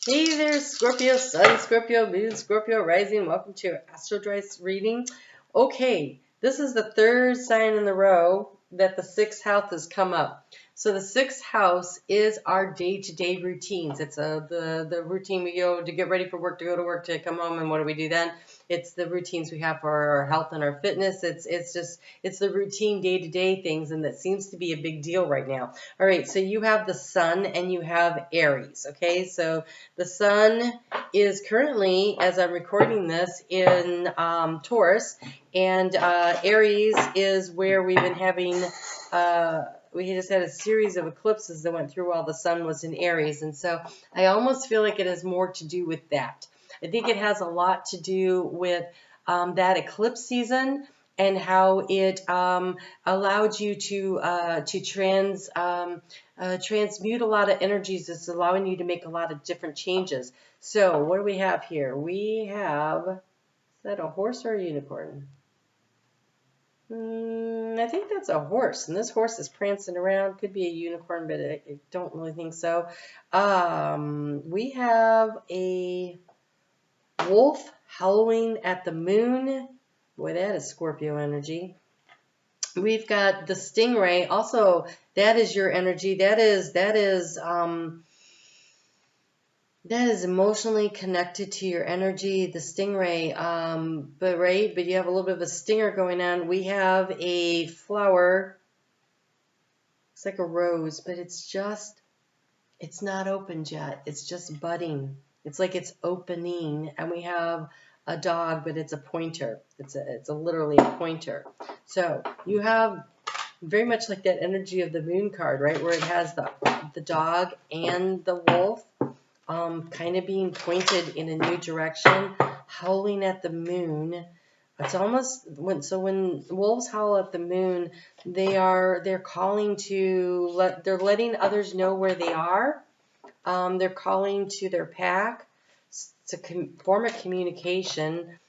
Hey there, Scorpio Sun, Scorpio Moon, Scorpio Rising. Welcome to your Astro Drive reading. Okay, this is the third sign in the row that the sixth house has come up. So the sixth house is our day-to-day routines. It's the routine we go to get ready for work, to go to work, to come home, and what do we do then? It's the routines we have for our health and our fitness. It's the routine day-to-day things, and that seems to be a big deal right now. All right, so you have the Sun and you have Aries. Okay, so the Sun is currently, as I'm recording this, in Taurus, and Aries is where we've been having. We just had a series of eclipses that went through while the Sun was in Aries, and so I almost feel like it has more to do with that. I think it has a lot to do with that eclipse season and how it allowed you to transmute a lot of energies. It's allowing you to make a lot of different changes. So what do we have here? We have, is that a horse or a unicorn? I think that's a horse, and this horse is prancing around. Could be a unicorn, but I don't really think so. We have a wolf howling at the moon. Boy, that is Scorpio energy. We've got the stingray. Also, that is your energy. That is emotionally connected to your energy, the stingray. But you have a little bit of a stinger going on. We have a flower. It's like a rose, but it's not opened yet. It's just budding. It's like it's opening, and we have a dog, but it's a pointer. It's literally a pointer. So you have very much like that energy of the moon card, right, where it has the dog and the wolf kind of being pointed in a new direction, howling at the moon. It's almost when wolves howl at the moon, they're calling they're letting others know where they are. They're calling to their pack. It's a form of communication.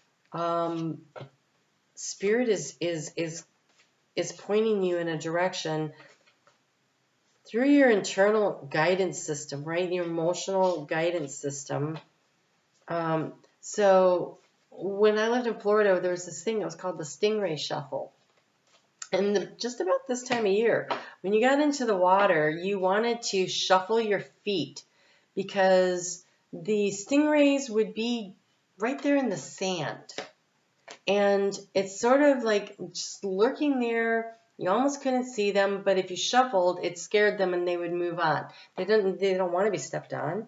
Spirit is pointing you in a direction through your internal guidance system, right? Your emotional guidance system. So when I lived in Florida, there was this thing that was called the Stingray Shuffle. And just about this time of year, when you got into the water, you wanted to shuffle your feet because the stingrays would be right there in the sand. And it's sort of like just lurking there. You almost couldn't see them, but if you shuffled, it scared them and they would move on. They don't want to be stepped on,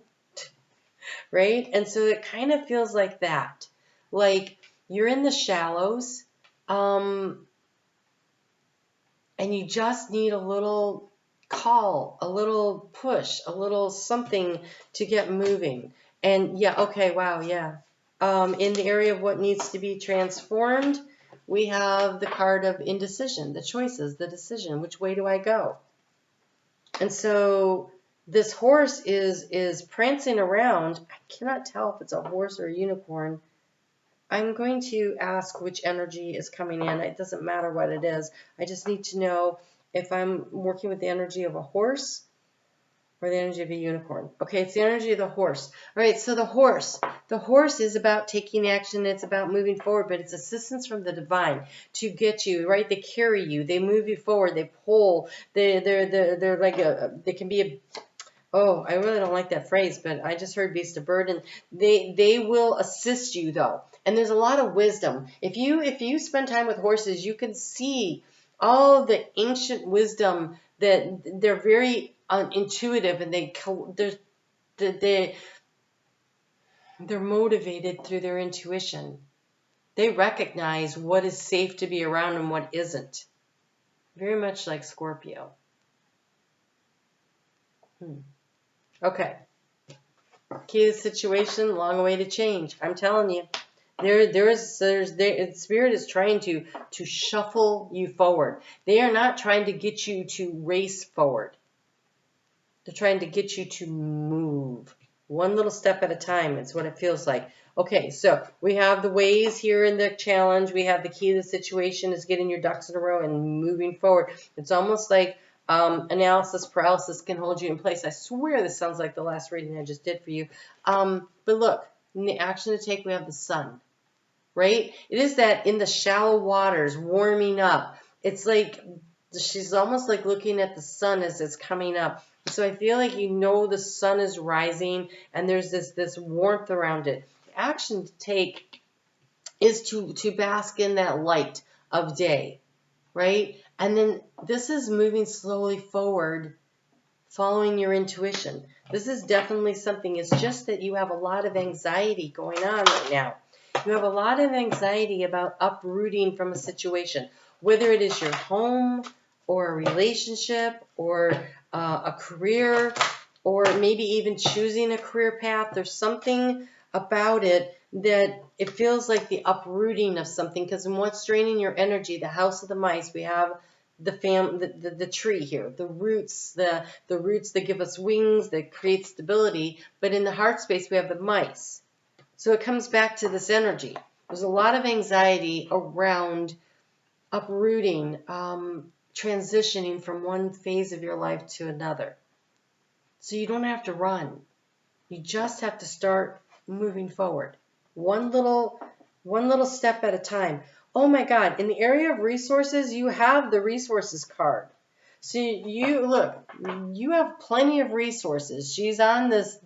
right? And so it kind of feels like that. Like you're in the shallows, and you just need a little call, a little push, a little something to get moving. And yeah, okay, wow, yeah. In the area of what needs to be transformed, we have the card of indecision, the choices, the decision. Which way do I go? And so this horse is prancing around. I cannot tell if it's a horse or a unicorn. I'm going to ask which energy is coming in. It doesn't matter what it is. I just need to know if I'm working with the energy of a horse or the energy of a unicorn. Okay, it's the energy of the horse. All right, so the horse. The horse is about taking action. It's about moving forward, but it's assistance from the divine to get you, right? They carry you. They move you forward. They pull. They're like they can be a, oh, I really don't like that phrase, but I just heard beast of burden. They will assist you though. And there's a lot of wisdom. If you spend time with horses, you can see all the ancient wisdom that they're very intuitive, and they're motivated through their intuition. They recognize what is safe to be around and what isn't. Very much like Scorpio. Okay. Key to the situation, long way to change. I'm telling you. Spirit is trying to shuffle you forward. They are not trying to get you to race forward. They're trying to get you to move. One little step at a time. It's what it feels like. Okay, so we have the ways here in the challenge. We have the key to the situation is getting your ducks in a row and moving forward. It's almost like Analysis paralysis can hold you in place. I swear this sounds like the last reading I just did for you. But look, in the action to take, we have the sun, right? It is that in the shallow waters, warming up. It's like she's almost like looking at the sun as it's coming up. So I feel like the sun is rising and there's this warmth around it. The action to take is to bask in that light of day, right? And then this is moving slowly forward, following your intuition. This is definitely something. It's just that you have a lot of anxiety going on right now. You have a lot of anxiety about uprooting from a situation, whether it is your home or a relationship or a career, or maybe even choosing a career path. There's something about it that it feels like the uprooting of something, because in what's draining your energy, the house of the mice, we have the tree here, the roots that give us wings, that create stability. But in the heart space, we have the mice. So it comes back to this energy. There's a lot of anxiety around uprooting, transitioning from one phase of your life to another. So you don't have to run. You just have to start moving forward. One little step at a time. Oh my God, in the area of resources, you have the resources card. So you have plenty of resources. She's on this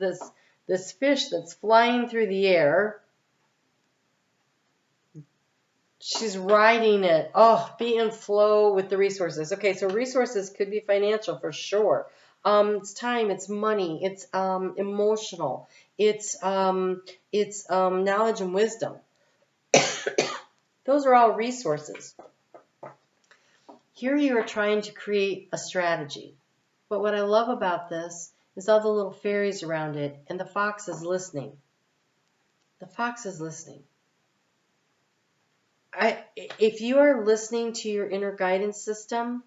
fish that's flying through the air. She's riding it. Oh, be in flow with the resources. Okay, so resources could be financial for sure. It's time, it's money, it's emotional, it's knowledge and wisdom. Those are all resources. Here you are trying to create a strategy. But what I love about this is all the little fairies around it, and the fox is listening. The fox is listening. If you are listening to your inner guidance system,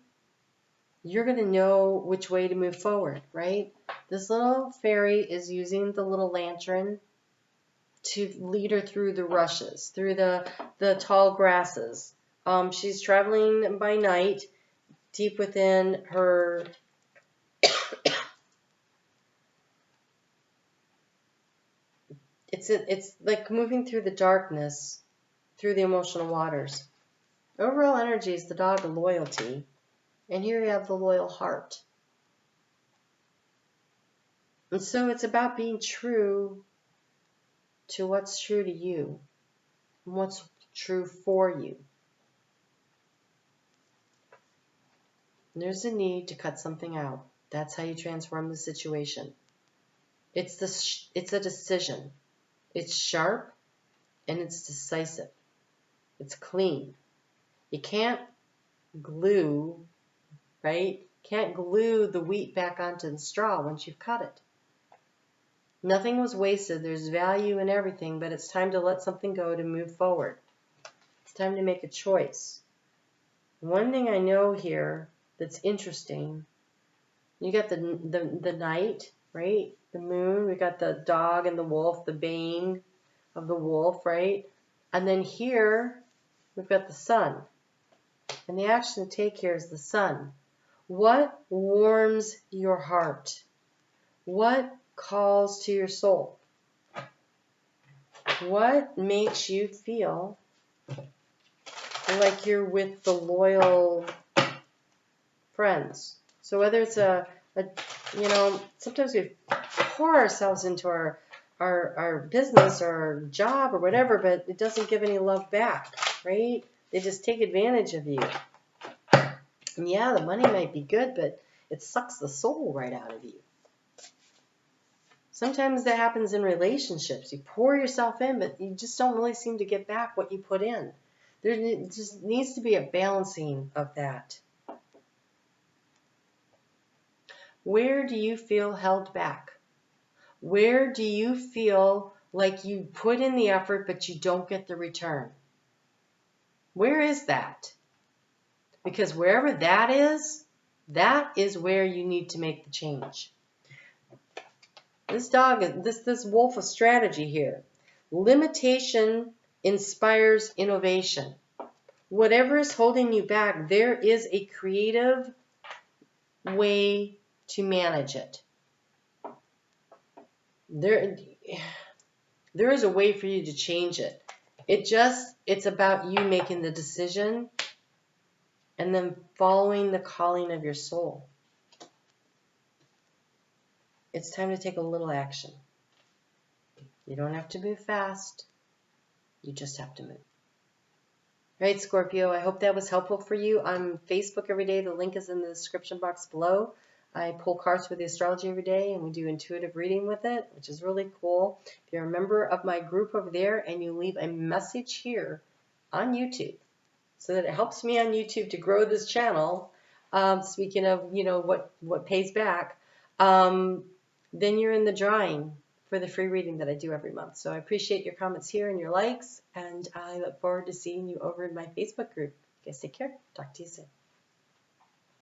you're going to know which way to move forward, right? This little fairy is using the little lantern to lead her through the rushes, through the tall grasses. She's traveling by night, deep within her it's like moving through the darkness, through the emotional waters. Overall energy is the dog of loyalty. And here you have the loyal heart. And so it's about being true to what's true to you and what's true for you. And there's a need to cut something out. That's how you transform the situation. It's a decision. It's sharp and it's decisive. It's clean. You can't glue, right? Can't glue the wheat back onto the straw once you've cut it. Nothing was wasted. There's value in everything, but it's time to let something go to move forward. It's time to make a choice. One thing I know here that's interesting, you got the night, right? The moon, we got the dog and the wolf, the baying of the wolf, right? And then here, we've got the sun. And the action to take here is the sun. What warms your heart? What calls to your soul? What makes you feel like you're with the loyal friends? So whether it's sometimes we pour ourselves into our business or our job or whatever, but it doesn't give any love back, right? They just take advantage of you. And yeah, the money might be good, but it sucks the soul right out of you. Sometimes that happens in relationships. You pour yourself in, but you just don't really seem to get back what you put in. There just needs to be a balancing of that. Where do you feel held back? Where do you feel like you put in the effort, but you don't get the return? Where is that? Because wherever that is where you need to make the change. This wolf of strategy here. Limitation inspires innovation. Whatever is holding you back, there is a creative way to manage it. There is a way for you to change it. It's about you making the decision and then following the calling of your soul. It's time to take a little action. You don't have to move fast. You just have to move. All right, Scorpio, I hope that was helpful for you. I'm Facebook every day. The link is in the description box below. I pull cards for the astrology every day, and we do intuitive reading with it, which is really cool. If you're a member of my group over there and you leave a message here on YouTube, so that it helps me on YouTube to grow this channel, speaking of, what pays back, then you're in the drawing for the free reading that I do every month. So I appreciate your comments here and your likes, and I look forward to seeing you over in my Facebook group. You guys take care. Talk to you soon.